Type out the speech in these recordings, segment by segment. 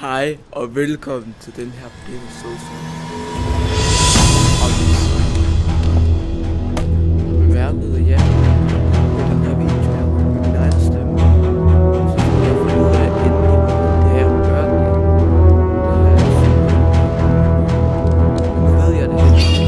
Hej og velkommen til den her episode. Bemærket, ja, den her video her, min egen stemme. Så skal jeg finde ud af endelig, hvordan det er at gøre det. Nu ved jeg det heldigvis.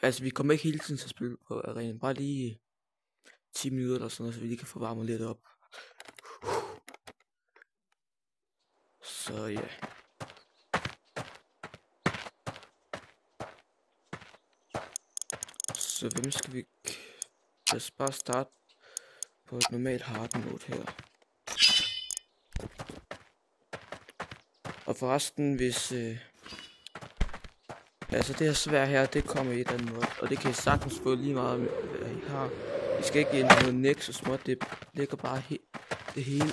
Altså, vi kommer ikke hele tiden til at spille på arenaen. Bare lige 10 minutter eller sådan noget, så vi lige kan få varmet lidt op. Så ja. Så hvem skal vi... Lad os bare starte på et normalt hard mode her. Og forresten, hvis... Altså det her svær her, det kommer i den måde, og det kan I sagtens få lige meget med, hvad I har. I skal ikke ind i noget Nexus mod, det ligger bare det hele.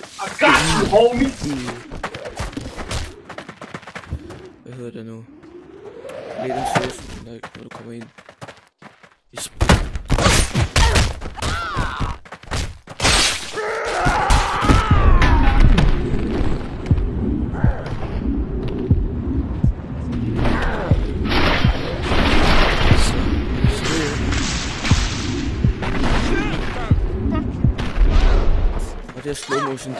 Hvad hedder det nu? Lidt en søs, når du kommer ind i spil. Det her slow motion,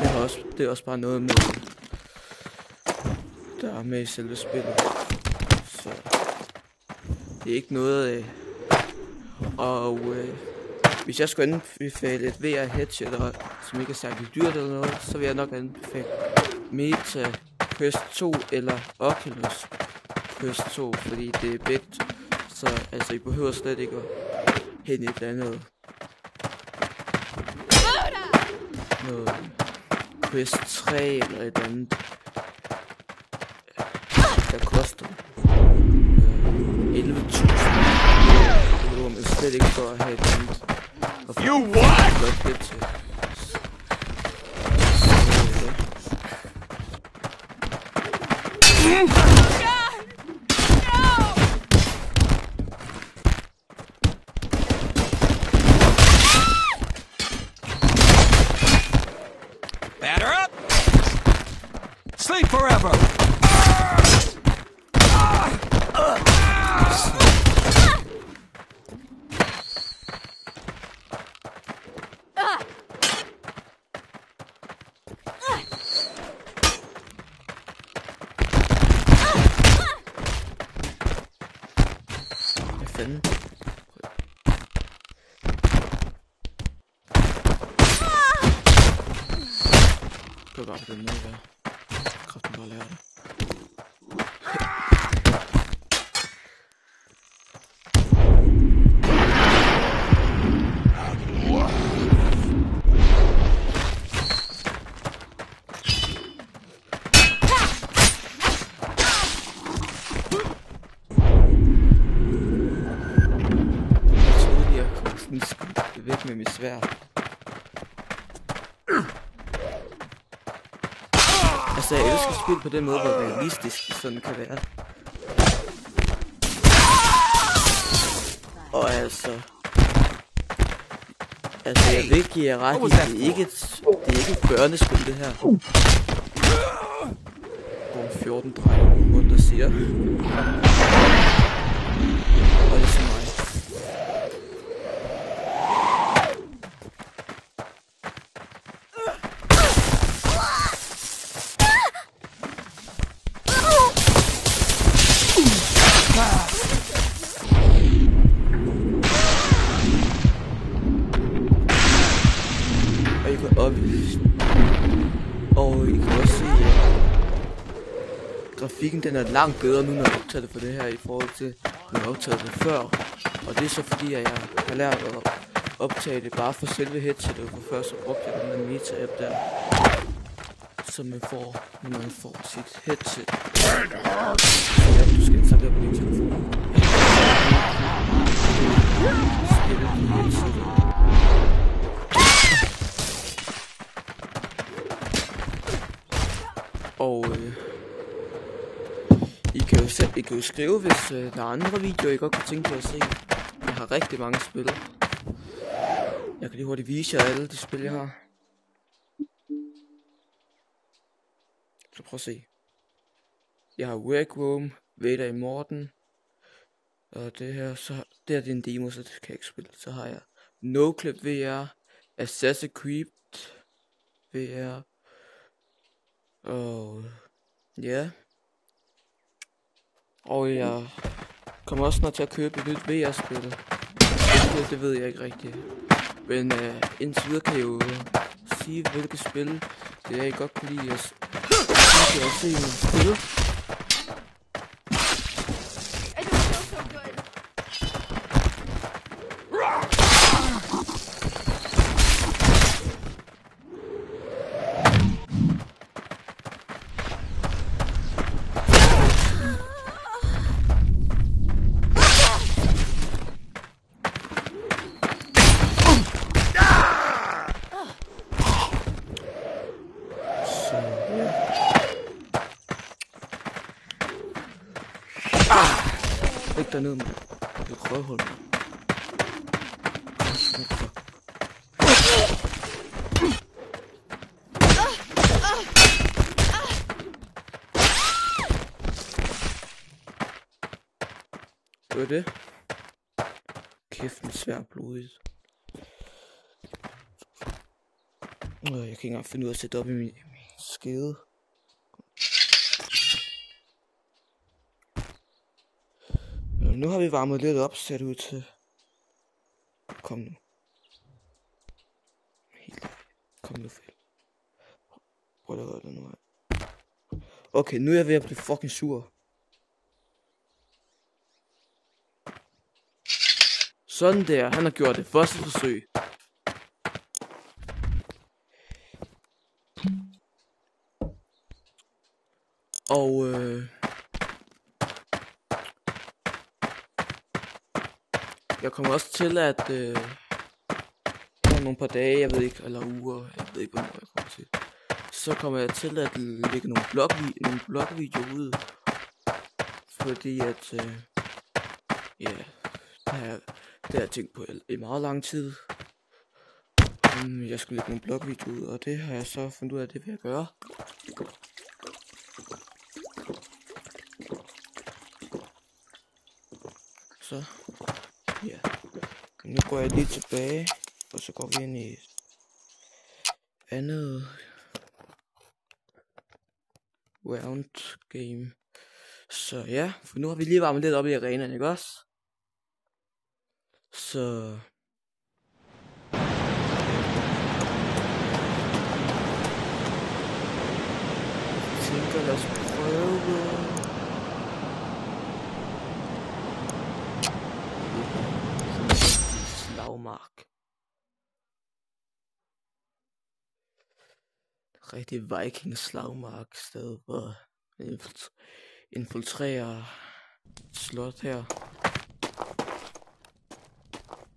det er også bare noget med, der er med i selve spillet. Så det er ikke noget og hvis jeg skulle anbefale et VR headset, som ikke er særlig dyrt eller noget, så vil jeg nok anbefale Meta Quest 2 eller Oculus Quest 2, fordi det er begge. Så altså I behøver slet ikke at hente et andet noget Quest 3 eller et andet, der koster 11.000. Det var man slet ikke for at have et andet. You what? Sleep forever! Hvad fanden? Det var bare på den måde, jeg kraften bare lære det. Væk med mit sværd. Altså, jeg elsker spil på den måde, hvor realistisk sådan kan være. Og altså, jeg vil give jer ret i, det er ikke et børnespil, det her. Hvor 14 drenge rundt og siger. Og det er så mig. Og I kan også se, at grafikken den er langt bedre nu, når jeg optager det for det her, i forhold til, når jeg optager det før. Og det er så fordi, at jeg har lært at optage det bare for selve headsetet, for først så brugte jeg den meta-app der, som man får, når man får sit headset. Så du skal installere på din telefon. Spille på headsetet. Og I kan jo skrive, hvis der er andre videoer, I godt kan tænke på at se. Jeg har rigtig mange spil. Jeg kan lige hurtigt vise jer alle de spil, jeg har. Så prøv at se. Jeg har Rec Room, Vader Immortal. Og det her, så det er en demo, så det kan jeg ikke spille. Så har jeg Noclip VR, Assassin's Creed VR. Og ja. Og jeg kommer også snart til at købe et nyt VR-spil. Det ved jeg ikke rigtigt. Men indtil videre kan jeg jo sige, hvilke spil det er, I godt kunne lide at se nogle spil. Læg derned, mand. Det er røvhul, mand. Det var det. Kæft, mit svær blodigt. Jeg kan ikke engang finde ud af at sætte op i min skede. Nu har vi varmet lidt op, ser det ud til. Kom nu. Kom nu, Phil. Prøv at gøre det nu her. Okay, nu er jeg ved at blive fucking sur. Sådan der, han har gjort det første forsøg. Og jeg kommer også til at om nogle par dage, jeg ved ikke, eller uger, jeg ved ikke, hvornår jeg kommer til. Så kommer jeg til at lægge nogle blogvideoer ud. Fordi at, ja, det har jeg tænkt på i meget lang tid. Jeg skulle lægge nogle blogvideoer ud, og det har jeg så fundet ud af, det vil jeg gøre. Så, ja. Nu går jeg lige tilbage, og så går vi ind i andet round game. Så ja, for nu har vi lige varmet lidt op i arenaen, ikke også? Så os prøve. Slagmark. Rigtig viking slagmark sted, hvor infiltrerer et slot her.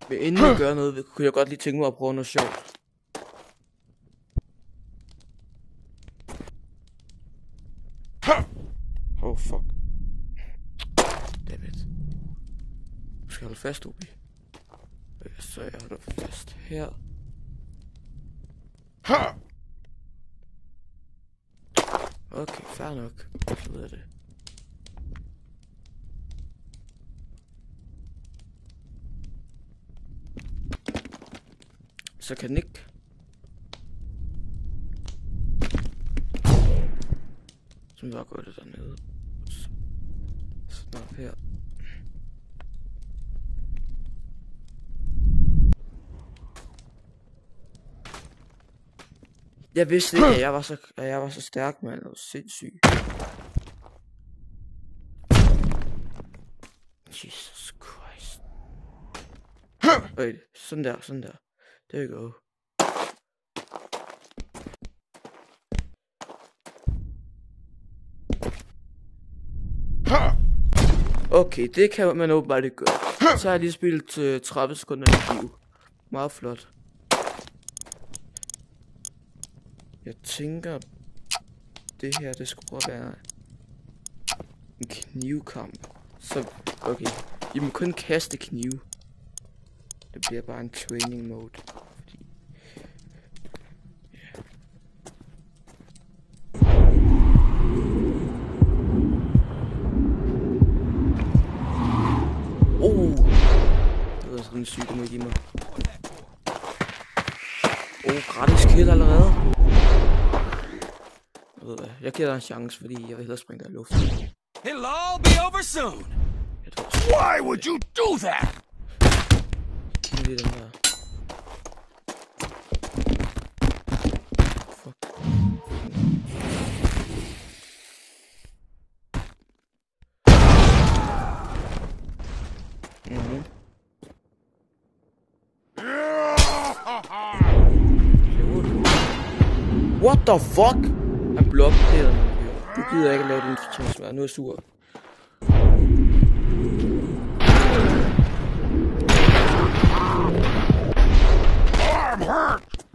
Men inden vi gør noget, kunne jeg godt lige tænke mig at prøve noget sjovt. Oh fuck. Dammit. Du skal holde fast, Obi. Så jeg holder fast her. Okay, fair nok. Så ved jeg det. Så kan den ikke. Så vi bare går det dernede. Snart her. Jeg vidste ikke, at jeg var så stærk, mand. Jeg var sindssyg. Jesus Christ. Wait, sådan der. There you go. Okay, det kan man åbenbart ikke gøre. Så har jeg lige spillet 30 sekunder i liv. Meget flot. Jeg tænker, det her, det skulle prøve at være en knivkamp. Så, okay. I må kun kaste kniv. Det bliver bare en training mode. Fordi... Yeah. Det var sådan en syg, du må give mig. Gratis kill allerede. Jeg ved hvad, jeg giver dig en chance, fordi jeg vil hellere springe dig i luften. It'll all be over soon. Why would you do that? Lige den der. Fuck. What the fuck? Han blokkerede mig. Du gider ikke at lave den fortjenstvær. Nu er jeg sur. I'm hurt.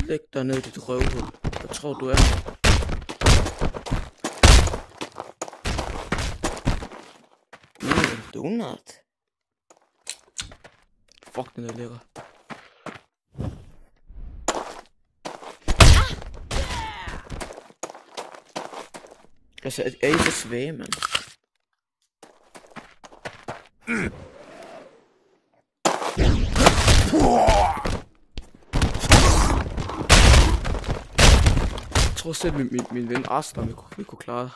Læg dig ned i dit røvhul. Jeg tror du er her. Donut. Fuck, den er lækker. Altså, er I så svage, mand? Jeg tror selv, min ven Astra vi kunne klare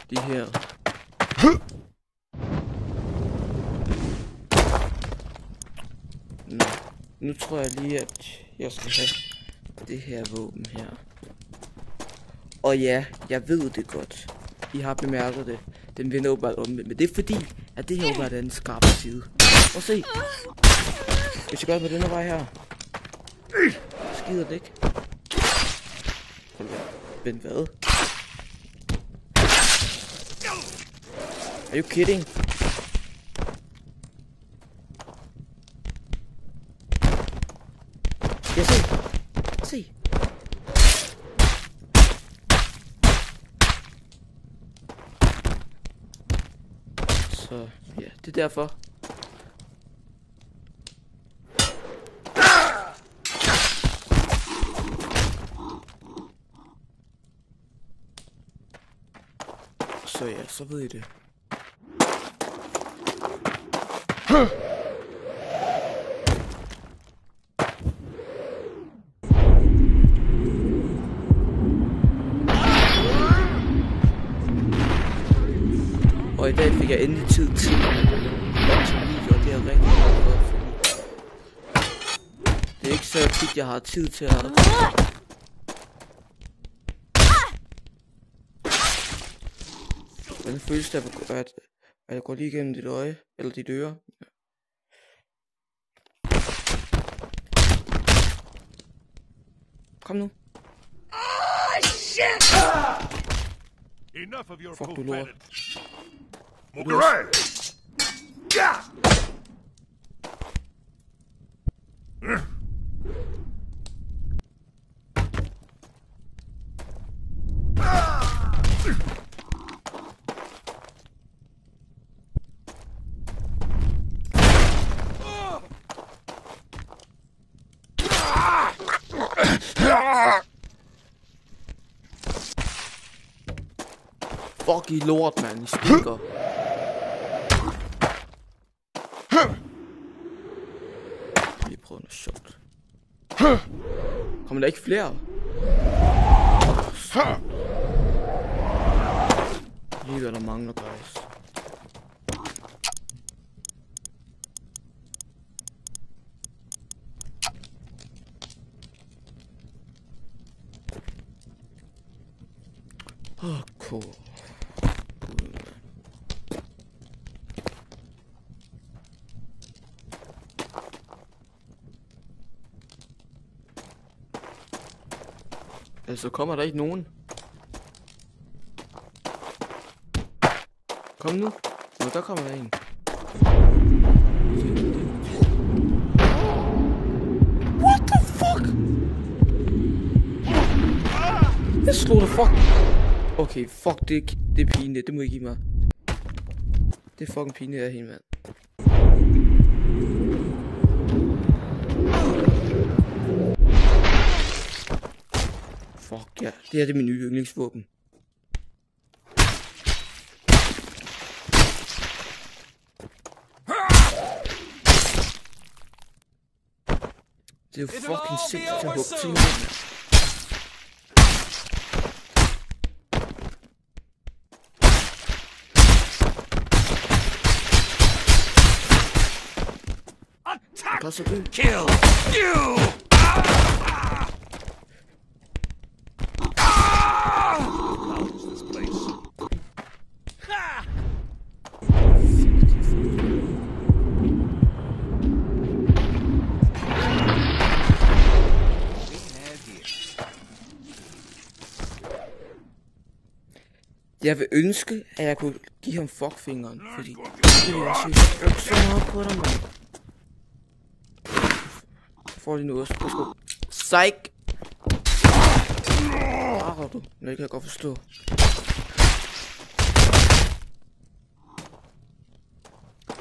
de her. Nå, nu tror jeg lige, at jeg skal have det her våben her. Og ja, jeg ved det godt. I har bemærket det. Den vender åbenbart om, men det er fordi, at det her åbenbart er en skarpe side. Prøv at se. Hvis jeg gør det på denne vej her. Skider det ikke. Men hvad? Are you kidding? Ja, se. Se. Så, ja, det er derfor. Så ja, så ved I det. Og i dag fik jeg endelig tid til at optage video, og det er rigtig godt for. så tit jeg har tid til at... Hvordan føles det, at jeg går lige igennem dit øje, eller dit øre? Kom nu. Shit! Enough of your Fuck, du lort. Fuck I lort, mand. I stikker. Lige prøve noget sjovt. Kommer der ikke flere? Lige hvad der mangler, guys. Cool. Altså kommer der ikke nogen? Kom nu. Nå, der kommer der en. What the fuck? Jeg slog dig fuck. Okay, fuck, det er pinligt. Det må I give mig. Det er fucking pinligt af hende, mand. Fuck ja, det her er min nye yndlingsvåben. Det er jo fucking sindssygt at hugge til nu. Kill you! Jeg vil ønske, at jeg kunne give ham fuckfingeren, fordi jeg synes, jeg så meget på dig, mand. Får lige noget. Psych! Arrer du? Det kan jeg godt forstå.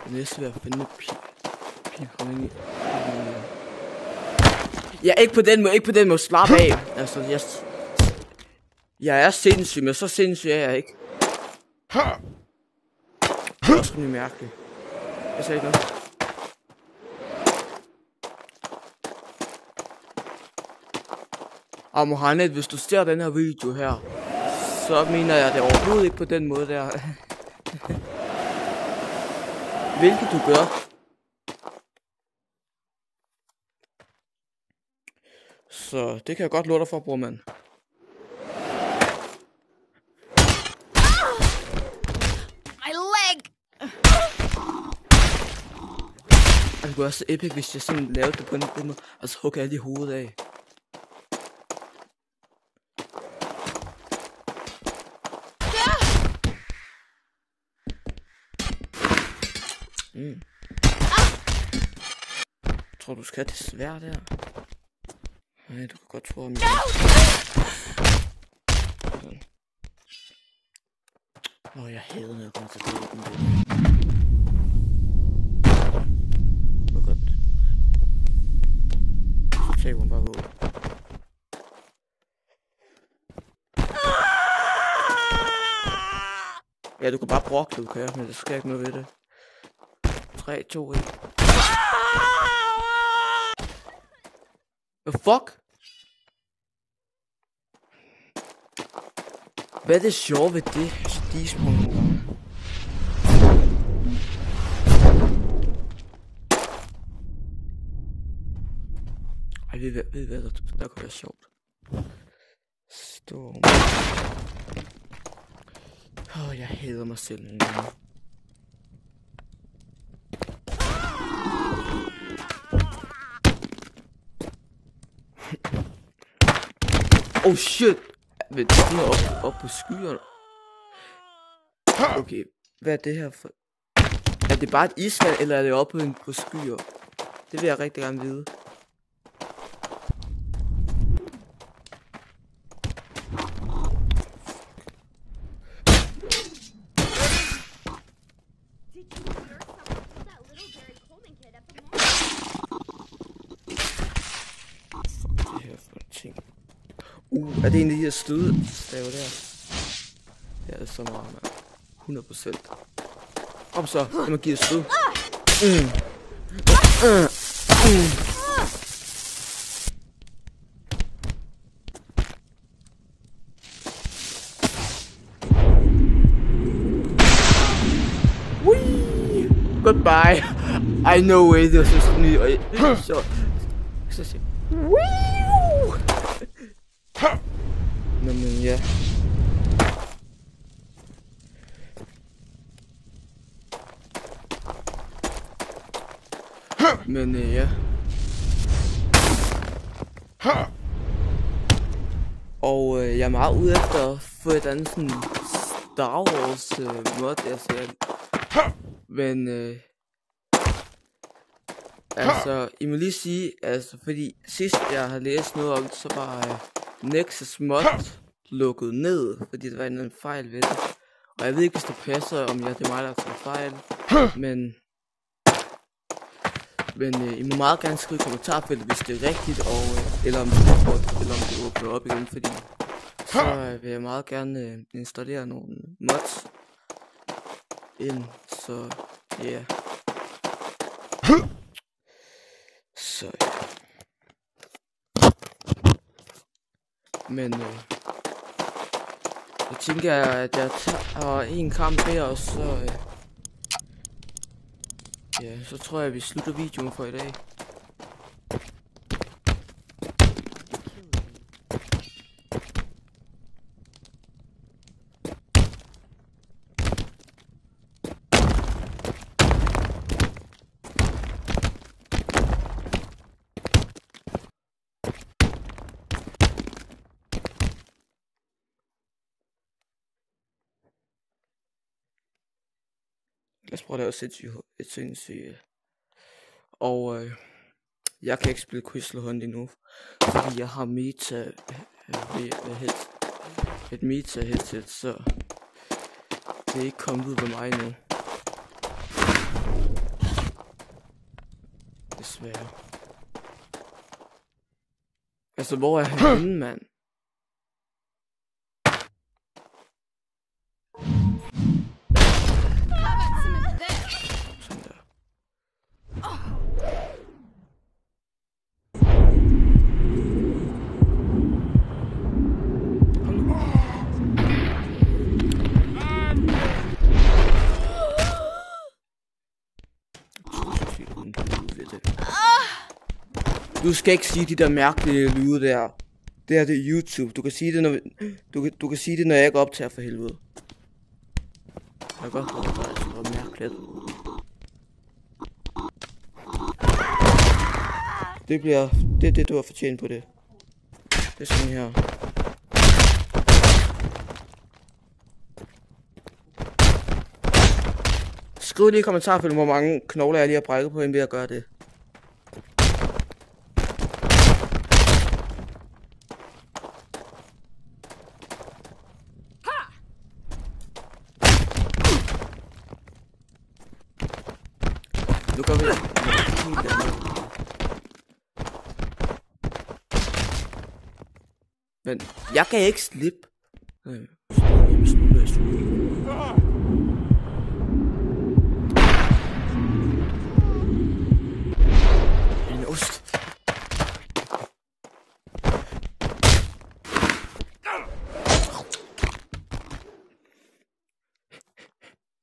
Det næste vil jeg finde pil. Ja, ikke på den måde, slap af. Altså, jeg er sindssyg, men så sindssyg er jeg ikke. Det er også rimelig mærkeligt. Jeg sagde ikke noget. Og Mohammed, hvis du ser den her video her, så mener jeg det overhovedet ikke på den måde der. Hvilket du gør. Så det kan jeg godt love dig for, bror mand. Det kunne også så epic, hvis jeg sådan lavede det på en måde, og så hugger jeg lige hovedet af. Tror du skal det svært der? Nej, du kan godt tro om jeg hader når jeg kommer til det. Så tager hun bare ud. Ja, du kan bare brokke, du kan, men der skal ikke noget ved det. 3, 2, 1. Hvad fuck? Hvad er det sjove ved det? Stismung. Ej, ved I hvad der kunne være sjovt? Storm. Jeg hader mig selv nu. Oh shit! Vent, den er op på skyerne. Okay, hvad er det her for? Er det bare et isvand, eller er det oppe på skyer? Det vil jeg rigtig gerne vide. Er det en af de her stødstave der? Ja, det er så meget, mand. 100%. Kom så, lad mig give et stød. Goodbye. I know way, det var så sådan så siger men ja. Men ja. Og jeg er meget ude efter at få et andet sådan Star Wars mod, jeg ser. Men altså, I må lige sige, altså, fordi sidst jeg har læst noget om det, så var Nexus mod lukket ned, fordi der var en fejl ved det. Og jeg ved ikke, hvis det passer, om det er mig, der har taget fejl. Men I må meget gerne skrive i kommentarfeltet, hvis det er rigtigt, og eller om det åbner op igen, fordi så vil jeg meget gerne installere nogle mods ind, så ja. Yeah. Så ja. Men jeg tænker, at jeg tager en kamp mere, og så ja, så tror jeg, vi slutter videoen for i dag. Lad os prøve at lave et sindssygt. Og jeg kan ikke spille Crystal Hunt endnu, fordi jeg har et meta headset, så det er ikke kommet ud ved mig nu. Desværre. Altså, hvor er han henne, mand? Du skal ikke sige de der mærkelige lyde der. Det er YouTube. Du kan sige det, når du kan sige det, når jeg ikke optager, for helvede. Jeg kan godt høre, det er så mærkeligt. Det er det, du har fortjent på det. Det er sådan her. Skriv lige i kommentarfeltet, hvor mange knogler jeg lige har brækket på, inden ved at gøre det. Nu går vi helt andet. Men jeg kan ikke slippe. En ost.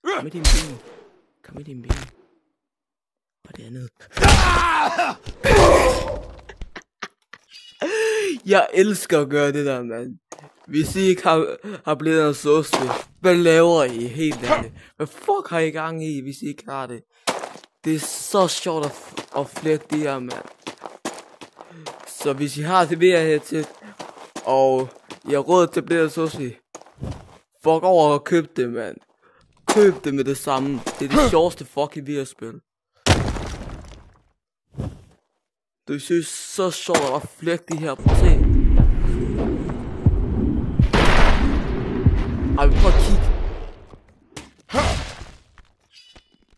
Kom med din ben. Kom med din ben. Og det andet. Jeg elsker at gøre det der, mand. Hvis I ikke har blevet en sauce, hvad laver I helt ærligt? Hvad fuck har I gang i, hvis I ikke har det? Det er så sjovt at flette det her, mand. Så hvis I har det ved her til, og I har råd til at blive en sauce, fuck over og køb det, mand. Køb det med det samme. Det er det sjoveste fucking VR-spil. Det synes så sjovt at flække de her. Prøv at se. Ej, prøv at kigge.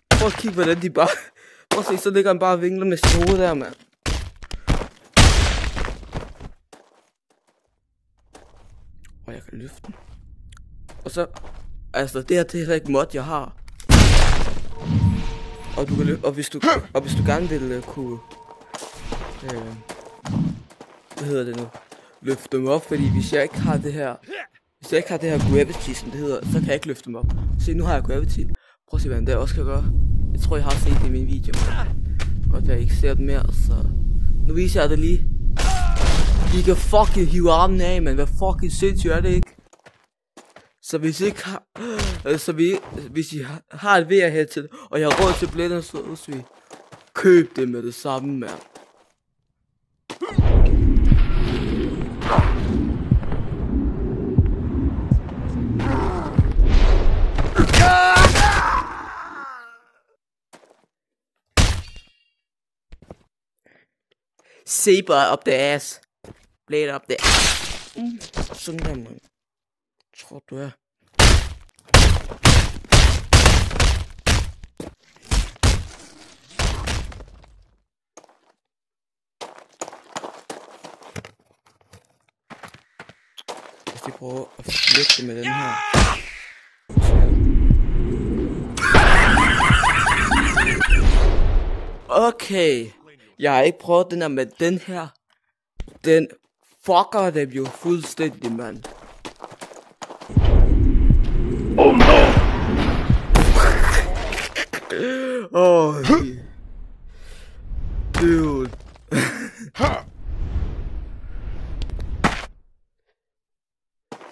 Prøv at kigge, hvordan de bare... Prøv at se, så ligger han bare og vinkler med sit hoved der, mand. Og jeg kan løfte den. Og så... Altså, det her, det er ikke mod, jeg har. Og du kan hvis du gerne vil kunne... hvad hedder det nu? Løfte dem op, fordi hvis jeg ikke har det her... Hvis jeg ikke har det her gravity, som det hedder, så kan jeg ikke løfte dem op. Se, nu har jeg gravity. Prøv at se, hvad den der også kan gøre. Jeg tror, jeg har set det i min video. Godt, jeg ikke ser den mere, så... Nu viser jeg det lige. I kan fucking hive armen af, men hvad fucking sindssygt er det ikke? Så hvis I ikke har... hvis I har et VR headset, og jeg har råd til blænder, så køb det med det samme, mand. Saber up the ass. Blade up the ass. Sådan der, man. Tror du er. Jeg skal prøve at flytte med den her. Okay. Jeg har ikke prøvet den her med den her. Den fucker dem jo fuldstændig, mand. Oh no! Oh, dude.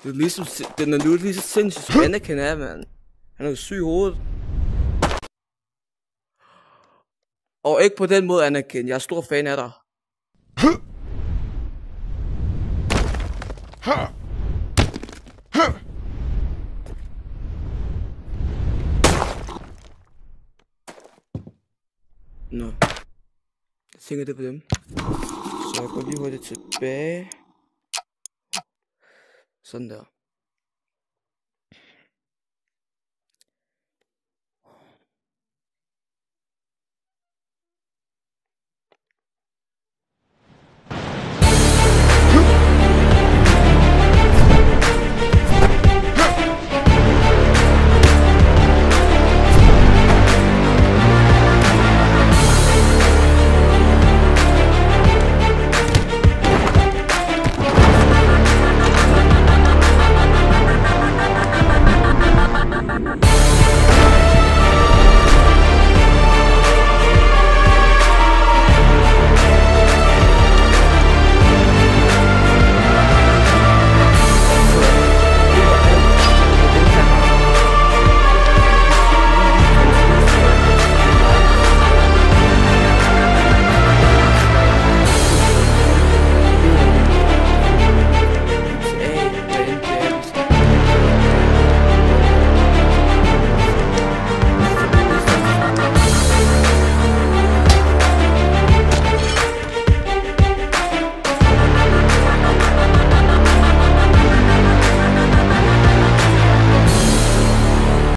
Det er ligesom, den er nu lige så sindssygt som Anakin er, mand. Han er jo syg i hovedet. Og ikke på den måde, Anakin. Jeg er stor fan af dig. Nå. Jeg tænker det på dem. Så jeg går lige hurtigt tilbage. Sådan der.